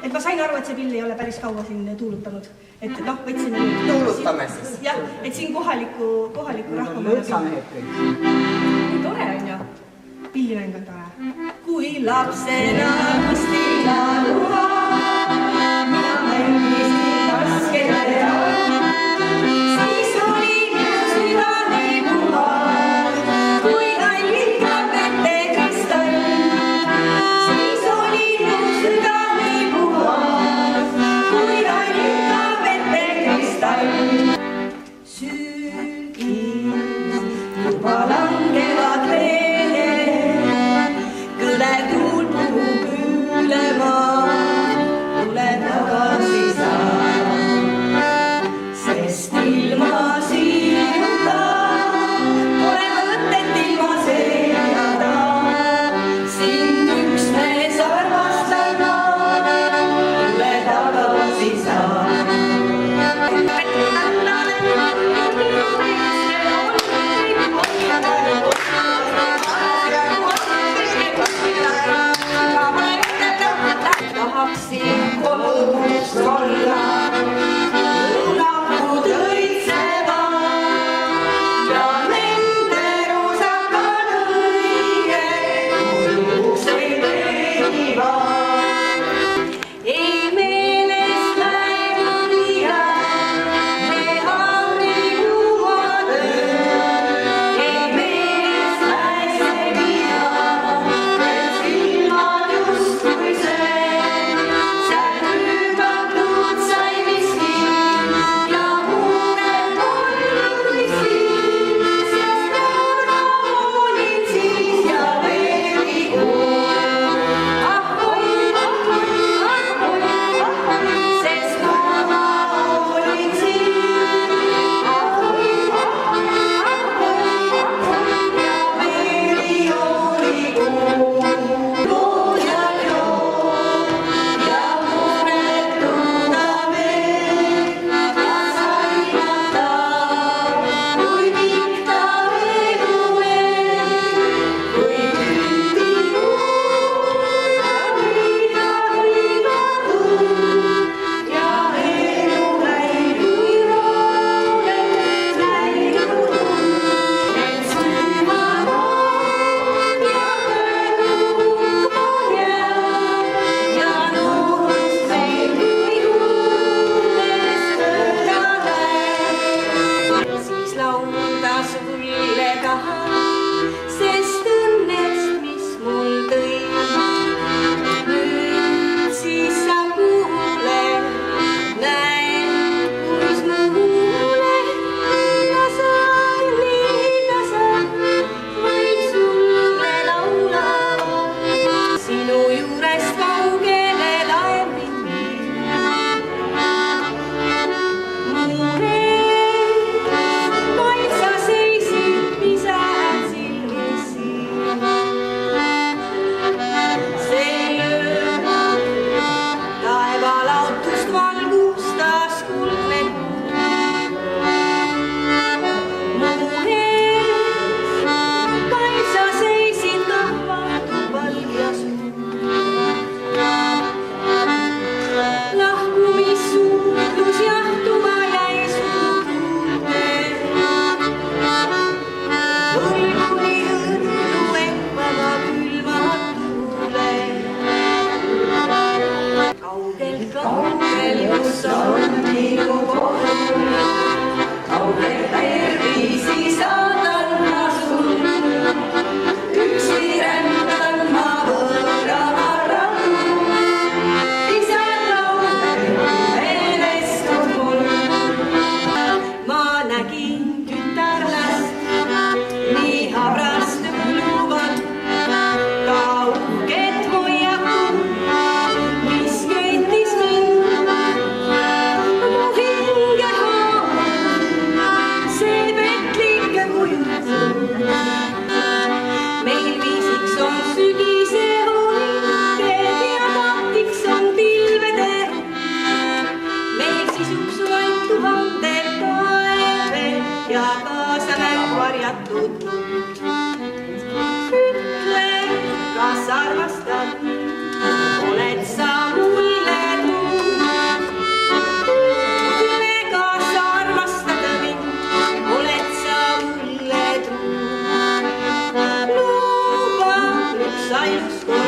Et ma sain aru, et see pill ei ole päris kaua siin tuulutanud. Et noh, võtsime nüüd... Tuulutame siis. Jah, et siin kohaliku rahva... Lõõtsamehed kõik. Nii tore on ju. Pillimäng on tore. Kui lapsena kustila luha, mina mängisin kaskedega, siis oli minu südame puha, kui allika vette kristall, siis oli minu südame puha, kui allika vette kristall. Sügis juba langevad lehed, kõle tuul puhub üle maa, tule tagasi saa, sest ilma sinuta pole mõtet ilma seljada, sind üksmees armastama, tule tagasi saa. Tahaksin kodus olla, õunakud õitsevad ja nende roosakad õige kulukseid leenivad. Ei meelest läinud ja me abiluvad ei meelest läinud ja veel silmad justkui see. Ütle, kas armastad, oled sa mulle ainus kord.